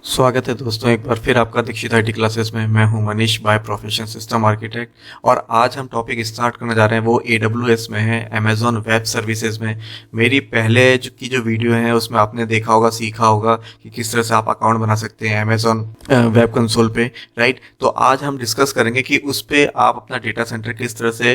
स्वागत है दोस्तों, एक बार फिर आपका दीक्षित आईटी क्लासेस में। मैं हूं Manish, by profession system architect. और आज हम टॉपिक स्टार्ट करने जा रहे हैं वो AWS में है, अमेजॉन वेब सर्विसेज में। मेरी पहले जो वीडियो है उसमें आपने देखा होगा, सीखा होगा कि किस तरह से आप अकाउंट बना सकते हैं अमेजॉन वेब कंसोल पे, राइट। तो आज हम डिस्कस करेंगे कि उस पर आप अपना डेटा सेंटर किस तरह से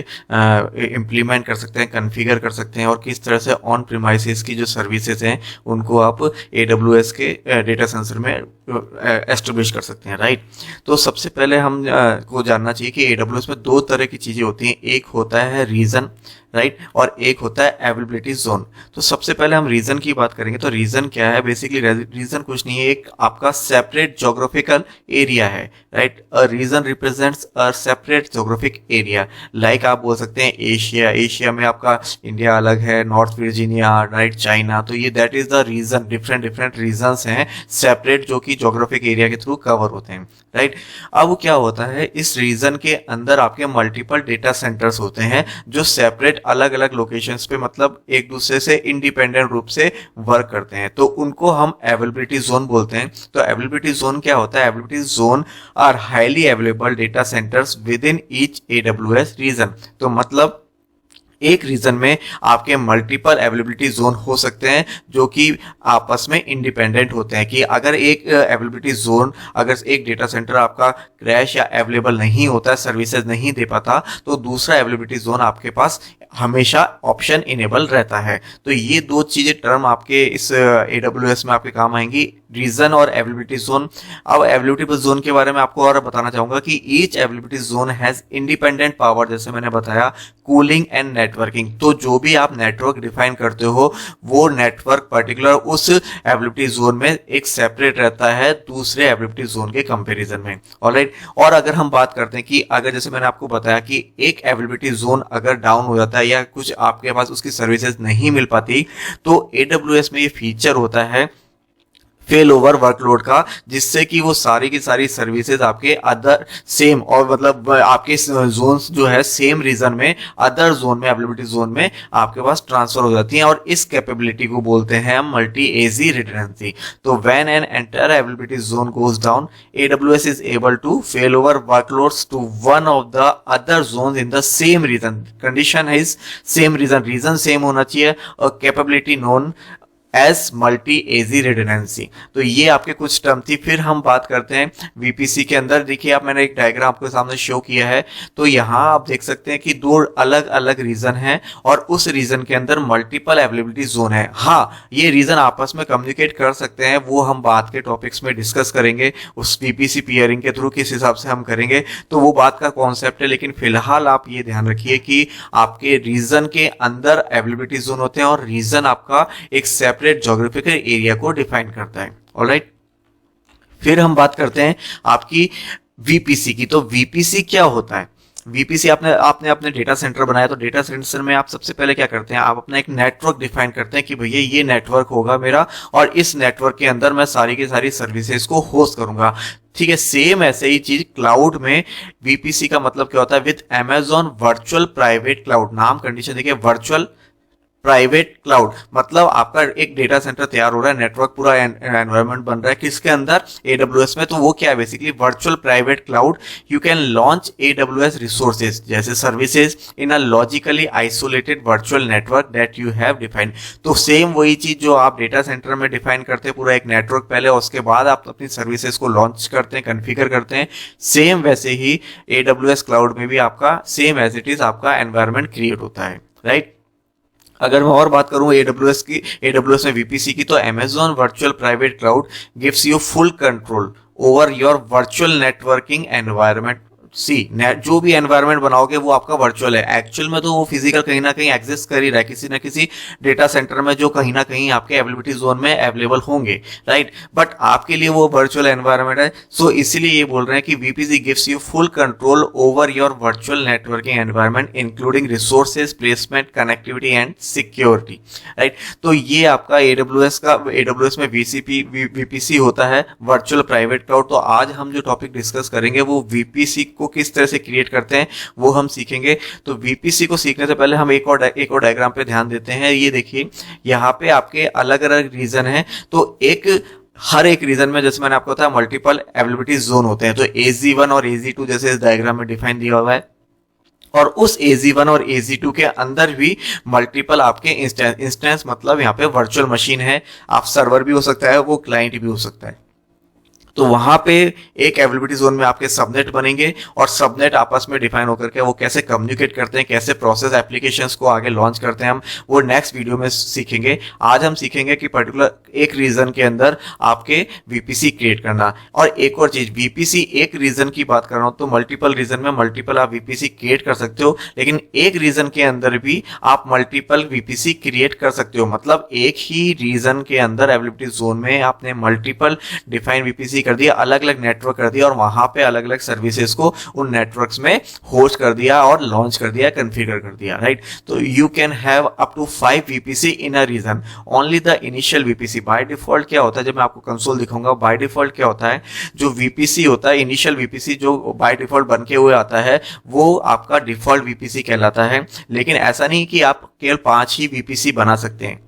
इम्प्लीमेंट कर सकते हैं, कन्फिगर कर सकते हैं, और किस तरह से ऑन प्रीमाइसेस की जो सर्विसेज हैं उनको आप AWS के डेटा सेंटर में एस्टेब्लिश कर सकते हैं, राइट। तो सबसे पहले हम को जानना चाहिए कि AWS में दो तरह की चीज़ें होती हैं। एक होता है रीजन, राइट, और एक होता है अवेलेबिलिटी जोन। तो सबसे पहले हम रीजन की बात करेंगे। तो रीजन क्या है? बेसिकली रीजन कुछ नहीं है, एक आपका सेपरेट जोग्राफिकल एरिया है, right. A region represents a separate geographic area. Like आप बोल सकते हैं एशिया में आपका इंडिया अलग है, नॉर्थ वर्जीनिया, राइट, चाइना। तो ये that is the region. Different regions हैं सेपरेट, जो कि जोग्राफिक एरिया के थ्रू कवर होते हैं, राइट। अब क्या होता है, इस रीजन के अंदर आपके मल्टीपल डेटा सेंटर्स होते हैं जो सेपरेट अलग अलग लोकेशंस पे, मतलब एक दूसरे से इंडिपेंडेंट रूप से वर्क करते हैं। तो उनको हम अवेलेबिलिटी जोन बोलते हैं। तो अवेलेबिलिटी जोन क्या होता है? Availability zone are highly available data centres within each AWS region. तो मतलब एक रीजन में आपके मल्टीपल अवेलेबिलिटी जोन हो सकते हैं जो कि आपस में इंडिपेंडेंट होते हैं। कि अगर एक अवेलेबिलिटी जोन, अगर एक डेटा सेंटर आपका क्रैश या अवेलेबल नहीं होता है, सर्विसेज नहीं दे पाता, तो दूसरा अवेलेबिलिटी जोन आपके पास हमेशा ऑप्शन इनेबल रहता है। तो ये दो चीजें टर्म आपके इस AWS में आपके काम आएंगी, रीजन और अवेलेबिलिटी जोन। अब अवेलेबिलिटी जोन के बारे में आपको और बताना चाहूंगा कि each availability zone has independent power, जैसे मैंने बताया, कूलिंग एंड नेटवर्किंग। तो जो भी आप नेटवर्क डिफाइन करते हो वो नेटवर्क पर्टिकुलर उस अवेलेबिलिटी जोन में एक सेपरेट रहता है दूसरे अवेलेबिलिटी जोन के कंपैरिजन में, ऑलराइट। और अगर हम बात करते हैं कि अगर जैसे मैंने आपको बताया कि एक अवेलेबिलिटी जोन अगर डाउन हो जाता है या कुछ आपके पास उसकी सर्विसेज नहीं मिल पाती, तो AWS में ये फीचर होता है फेल ओवर वर्कलोड का, जिससे कि वो सारी की सारी सर्विसेज आपके अदर सेम, और मतलब आपके जोन्स जो है सेम रीजन में अदर जोन में, अवेलेबिलिटी जोन में आपके पास ट्रांसफर हो जाती हैं। और इस कैपेबिलिटी को बोलते हैं हम मल्टी एजी रिडंडेंसी। तो when an entire availability zone goes down, AWS is able to fail over workloads to one of the other zones in the same region. Condition है इज सेम रीजन सेम होना चाहिए, और capability known as multi AZ redundancy. तो ये आपके कुछ term थी। फिर हम बात करते हैं VPC के अंदर। देखिए आप, मैंने एक डायग्राम आपके सामने शो किया है। तो यहाँ आप देख सकते हैं कि दो अलग अलग रीजन हैं और उस रीजन के अंदर मल्टीपल अवेलेबिलिटी जोन है। हाँ, ये रीजन आपस में कम्युनिकेट कर सकते हैं, वो हम बाद के टॉपिक्स में डिस्कस करेंगे। उस VPC पियरिंग के थ्रू किस हिसाब से हम करेंगे तो वो बात का कॉन्सेप्ट है। लेकिन फिलहाल आप ये ध्यान रखिए कि आपके रीजन के अंदर अवेलेबिलिटी जोन होते हैं और रीजन आपका एक सेपरेट ज्योग्राफिकल एरिया को डिफाइन करता है, ऑलराइट। फिर हम बात करते हैं आपकी VPC की। तो VPC क्या होता है? VPC आपने अपने डेटा सेंटर बनाया, तो डेटा सेंटर में आप सबसे पहले क्या करते हैं, आप अपना एक नेटवर्क डिफाइन करते हैं कि भैया ये नेटवर्क होगा मेरा, और इस नेटवर्क के अंदर मैं सारी की सारी सर्विसेज को होस्ट करूंगा। ठीक है, सेम ऐसे ही चीज क्लाउड में VPC का मतलब क्या होता है? With Amazon virtual private cloud. नाम कंडीशन देखिए, वर्चुअल प्राइवेट क्लाउड। मतलब आपका एक डेटा सेंटर तैयार हो रहा है, नेटवर्क पूरा एनवायरनमेंट बन रहा है किसके अंदर? AWS में। तो वो क्या है? Basically virtual private cloud. You can launch AWS resources जैसे services in a logically isolated virtual network that you have defined. तो सेम वही चीज जो आप डेटा सेंटर में डिफाइन करते हैं, पूरा एक नेटवर्क पहले, उसके बाद आप अपनी सर्विसेज को लॉन्च करते हैं, कन्फिगर करते हैं। सेम वैसे ही AWS क्लाउड में भी आपका सेम एज इट इज आपका एनवायरनमेंट क्रिएट होता है, राइट। अगर मैं और बात करूं AWS की, AWS में VPC की, तो Amazon virtual private cloud gives you full control over your virtual networking environment. जो भी एनवायरनमेंट बनाओगे वो आपका वर्चुअल है। एक्चुअल में तो वो फिजिकल कहीं ना कहीं एग्जिस्ट कर ही रहा है किसी ना किसी डेटा सेंटर में, जो कहीं ना कहीं आपके अवेलेबिलिटी जोन में अवेलेबल होंगे, राइट। बट आपके लिए वो वर्चुअल एनवायरनमेंट है। सो इसीलिए ये बोल रहे हैं कि VPC gives you full control over your virtual networking environment including resources, placement, connectivity and security, right. तो ये आपका AWS में VPC होता है, वर्चुअल प्राइवेट क्लाउड। तो आज हम जो टॉपिक डिस्कस करेंगे वो VPC को किस तरह से क्रिएट करते हैं वो हम सीखेंगे। तो VPC को सीखने से पहले हम एक और डायग्राम पे ध्यान देते हैं। ये देखिए, यहाँ पे आपके अलग अलग रीजन है। तो एक हर एक रीजन में जैसे मैंने आपको बताया मल्टीपल अवेलेबिलिटी जोन होते हैं, तो AZ1 और AZ2 जैसे इस डायग्राम में डिफाइन दिया हुआ है, और उस AZ1 और AZ2 के अंदर भी मल्टीपल आपके इंस्टेंस मतलब यहाँ पे वर्चुअल मशीन है, आप सर्वर भी हो सकता है, वो क्लाइंट भी हो सकता है। तो वहां पे एक अवेलेबिलिटी जोन में आपके सबनेट बनेंगे, और सबनेट आपस में डिफाइन होकर के वो कैसे कम्युनिकेट करते हैं, कैसे प्रोसेस एप्लीकेशंस को आगे लॉन्च करते हैं, हम वो नेक्स्ट वीडियो में सीखेंगे। आज हम सीखेंगे कि पर्टिकुलर एक रीजन के अंदर आपके VPC क्रिएट करना। और एक और चीज, VPC एक रीजन की बात कर रहा हूं तो मल्टीपल रीजन में मल्टीपल आप VPC क्रिएट कर सकते हो, लेकिन एक रीजन के अंदर भी आप मल्टीपल VPC क्रिएट कर सकते हो। मतलब एक ही रीजन के अंदर अवेलेबिलिटी जोन में आपने मल्टीपल डिफाइन VPC कर दिया, अलग अलग नेटवर्क कर दिया, और वहां पे अलग अलग सर्विसेज को उन नेटवर्क्स में होस्ट कर दिया और लॉन्च कर दिया, कॉन्फ़िगर कर दिया, राइट। तो you can have up to 5 VPC in a region, only the initial VPC। By default क्या होता है, जब मैं आपको कंसोल दिखाऊंगा, बाय डिफॉल्ट क्या होता है, जो VPC होता है इनिशियल VPC जो बाय डिफॉल्ट बन के हुए आता है, वो आपका डिफॉल्ट VPC कहलाता है। लेकिन ऐसा नहीं कि आप केवल 5 ही VPC बना सकते हैं,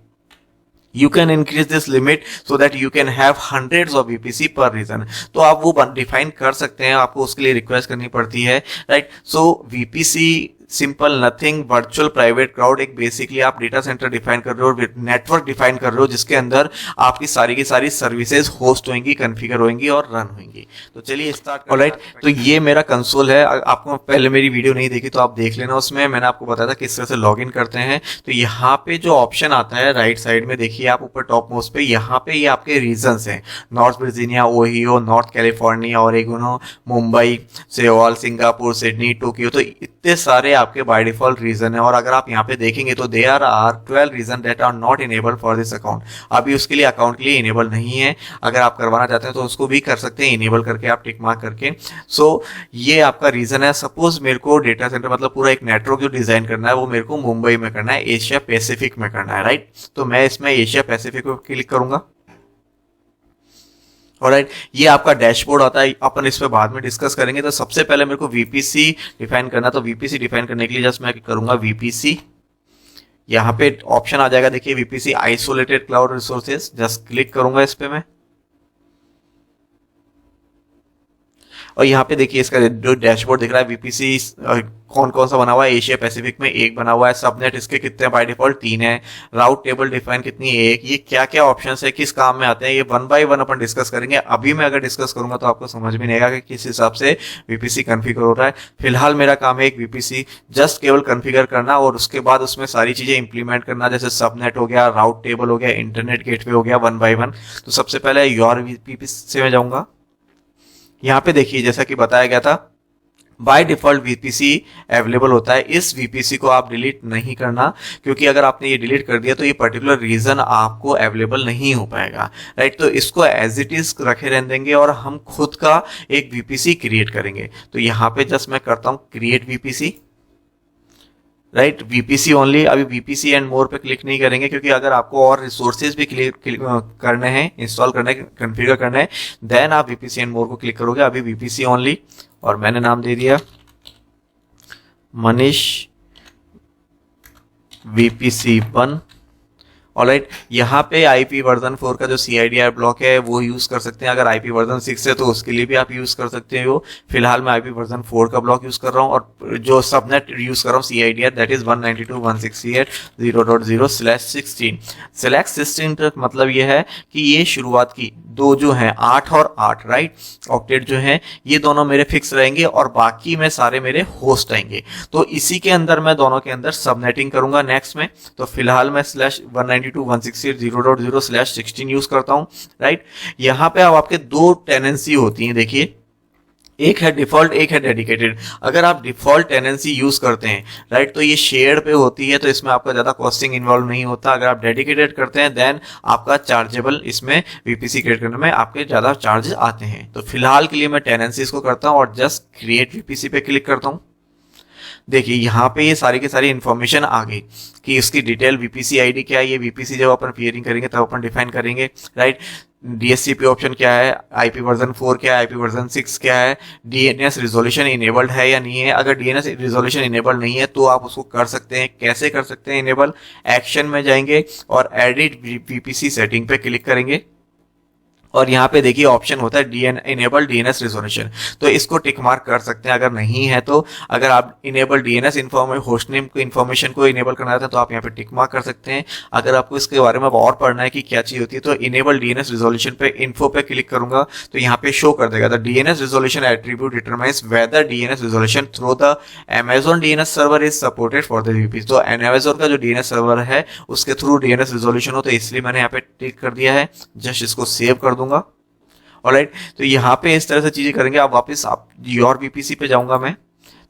you can increase this limit so that you can have hundreds of VPC per region। तो आप वो डिफाइन कर सकते हैं, आपको उसके लिए रिक्वेस्ट करनी पड़ती है, राइट। सो VPC simple nothing virtual private cloud, एक बेसिकली आप डेटा सेंटर डिफाइन कर रहे हो, नेटवर्क डिफाइन कर रहे हो, जिसके अंदर आपकी सारी की सारी सर्विसेज होस्ट होंगी, कॉन्फ़िगर होंगी और रन होंगी। तो चलिए स्टार्ट करते हैं। ऑलराइट, तो ये मेरा कंसोल है। आपको पहले मेरी वीडियो नहीं देखी तो आप देख लेना, उसमें मैंने आपको बताया था किस तरह से लॉगिन करते हैं। तो यहाँ पे जो ऑप्शन आता है राइट साइड में, देखिए आप ऊपर टॉप मोस्ट पे, यहाँ पे ये आपके रीजन्स हैं, north Virginia, Ohio, north California, Oregon, Mumbai, Seoul, Singapore, Sydney, Tokyo. तो इतने सारे आपके बाय डिफॉल्ट रीजन है, और अगर आप यहाँ पे देखेंगे तो there are 12 region that are not enabled for this account. अभी उसके लिए अकाउंट के लिए इनेबल नहीं है, अगर आप करवाना चाहते हैं तो उसको भी कर सकते हैं इनेबल करके, आप टिक मार्क करके। सो ये आपका रीजन है। सपोज मेरे को डेटा सेंटर मतलब पूरा एक नेटवर्क जो डिजाइन करना है वो मेरे को मुंबई में करना है, एशिया पैसिफिक में करना है, राइट। तो मैं इसमें एशिया पैसिफिक को क्लिक करूंगा। ऑलराइट, ये आपका डैशबोर्ड आता है, अपन इस पे बाद में डिस्कस करेंगे। तो सबसे पहले मेरे को VPC डिफाइन करना, तो VPC डिफाइन करने के लिए जस्ट मैं करूंगा VPC, यहाँ पे ऑप्शन आ जाएगा, देखिए VPC isolated cloud resources, just click करूंगा इस पे मैं। और यहाँ पे देखिए इसका जो डैशबोर्ड दिख रहा है, VPC कौन कौन सा बना हुआ है, एशिया पैसिफिक में एक बना हुआ है, सबनेट इसके कितने बाय डिफॉल्ट 3 है, राउट टेबल डिफाइन कितनी है, एक। ये क्या क्या ऑप्शंस है, किस काम में आते हैं, ये one by one upon discuss करेंगे। अभी मैं अगर डिस्कस करूंगा तो आपको समझ में नहीं आएगा कि किस हिसाब से VPC कॉन्फ़िगर हो रहा है। फिलहाल मेरा काम है एक VPC जस्ट केवल कॉन्फ़िगर करना, और उसके बाद उसमें सारी चीजें इंप्लीमेंट करना, जैसे सबनेट हो गया, राउट टेबल हो गया, इंटरनेट गेटवे हो गया, वन बाय वन। तो सबसे पहले योर VPC से मैं जाऊंगा। यहाँ पे देखिए जैसा कि बताया गया था, बाय डिफॉल्ट VPC अवेलेबल होता है। इस VPC को आप डिलीट नहीं करना, क्योंकि अगर आपने ये डिलीट कर दिया तो ये पर्टिकुलर रीजन आपको अवेलेबल नहीं हो पाएगा, राइट। तो इसको एज इट इज रखे रहने देंगे और हम खुद का एक VPC क्रिएट करेंगे। तो यहाँ पे जस्ट मैं करता हूँ create VPC, right. VPC only, अभी VPC एंड मोर पे क्लिक नहीं करेंगे, क्योंकि अगर आपको और रिसोर्सेज भी क्लिक करने हैं, इंस्टॉल करने, कॉन्फ़िगर करने हैं, देन आप VPC एंड मोर को क्लिक करोगे। अभी VPC ओनली, और मैंने नाम दे दिया मनीष VPC1। ऑलराइट, यहाँ पे IP वर्जन 4 का जो CIDR ब्लॉक है वो यूज कर सकते हैं। अगर IP वर्जन 6 है तो उसके लिए भी आप यूज कर सकते हो। फिलहाल मैं IP वर्जन 4 का ब्लॉक यूज कर रहा हूँ, और जो सबनेट यूज कर रहा हूँ CIDR दैट इज 192.168.0.0/16। सिलेक्ट 16 का मतलब ये है कि ये शुरुआत की दो जो हैं 8 और 8, राइट, ऑक्टेट जो हैं ये दोनों मेरे फिक्स रहेंगे, और बाकी में सारे मेरे होस्ट आएंगे। तो इसी के अंदर मैं दोनों के अंदर सबनेटिंग करूंगा नेक्स्ट में। तो फिलहाल मैं /192.168.0.0/16 यूज करता हूं, राइट। यहाँ पे अब आपके दो टेनेंसी होती हैं, देखिए एक है डिफॉल्ट, एक है डेडिकेटेड। अगर आप डिफॉल्ट टेनेंसी यूज करते हैं, राइट, तो ये शेयर्ड पे होती है, तो इसमें आपका ज्यादा कॉस्टिंग इन्वॉल्व नहीं होता। अगर आप डेडिकेटेड करते हैं देन आपका चार्जेबल, इसमें VPC क्रिएट करने में आपके ज्यादा चार्जेस आते हैं। तो फिलहाल के लिए मैं टेनेंसीज को करता हूं और जस्ट क्रिएट VPC पे क्लिक करता हूं। देखिए यहाँ पे ये सारी की सारी इन्फॉर्मेशन आ गई कि इसकी डिटेल VPC ID क्या है। ये VPC जब अपन पेयरिंग करेंगे तब अपन डिफाइन करेंगे, राइट। DHCP ऑप्शन क्या है, IP वर्जन 4 क्या है, IP वर्जन 6 क्या है, DNS रिजोल्यूशन इनेबल्ड है या नहीं है। अगर DNS रिजोल्यूशन इनेबल्ड नहीं है तो आप उसको कर सकते हैं। कैसे कर सकते हैं इनेबल, एक्शन में जाएंगे और एडिट VPC सेटिंग पे क्लिक करेंगे। और यहाँ पे देखिए ऑप्शन होता है इनेबल डीएनएस रिजोल्यूशन, तो इसको टिक मार्क कर सकते हैं अगर नहीं है तो। अगर आप इनेबल डीएनएस होस्ट नेम को इन्फॉर्मेशन को इनेबल करना चाहते हैं तो आप यहाँ पे टिक मार्क कर सकते हैं। अगर आपको इसके बारे में और पढ़ना है कि क्या चीज होती है तो इनेबल डीएनएस रिजोल्यूशन पे इन्फो पे क्लिक करूंगा तो यहाँ पे शो कर देगा the DNS resolution attribute determines weather DNS resolution through the Amazon DNS server is supported for the VPC. तो Amazon का जो डीएनएस सर्वर है उसके थ्रू डीएनएस रिजोल्यूशन हो, तो इसलिए मैंने यहाँ पे टिक कर दिया है। जस्ट इसको सेव कर दूंगा। ऑलराइट, तो यहाँ पे इस तरह से चीजें करेंगे। आप वापस आप योर वीपीसी पे जाऊंगा मैं,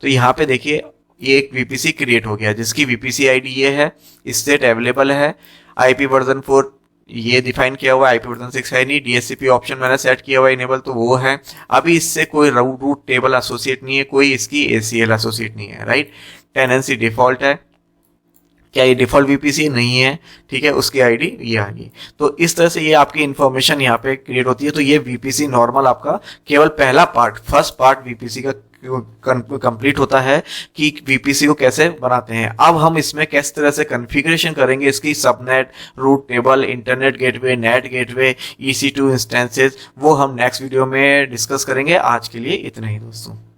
तो यहाँ पे देखिए ये एक वीपीसी क्रिएट हो गया जिसकी वीपीसी आईडी ये है, स्टेट अवेलेबल है, आईपी वर्जन 4 ये डिफाइन किया हुआ है, आईपी वर्जन 6 है नहीं, डीएचसीपी ऑप्शन मैंने सेट किया हुआ है इनेबल, तो वो है। अभी इससे कोई रूट टेबल एसोसिएट नहीं है, कोई इसकी एसीएल एसोसिएट नहीं है, राइट। टेनेंसी डिफॉल्ट है, क्या ये डिफॉल्ट वीपीसी नहीं है, ठीक है, उसकी आईडी ये आ गई। तो इस तरह से ये आपकी इंफॉर्मेशन यहाँ पे क्रिएट होती है। तो ये वीपीसी नॉर्मल आपका केवल पहला पार्ट, फर्स्ट पार्ट वीपीसी का कंप्लीट होता है कि वीपीसी को कैसे बनाते हैं। अब हम इसमें किस तरह से कॉन्फ़िगरेशन करेंगे इसकी subnet, route table, internet gateway, NAT gateway, EC2 instances, वो हम नेक्स्ट वीडियो में डिस्कस करेंगे। आज के लिए इतना ही दोस्तों।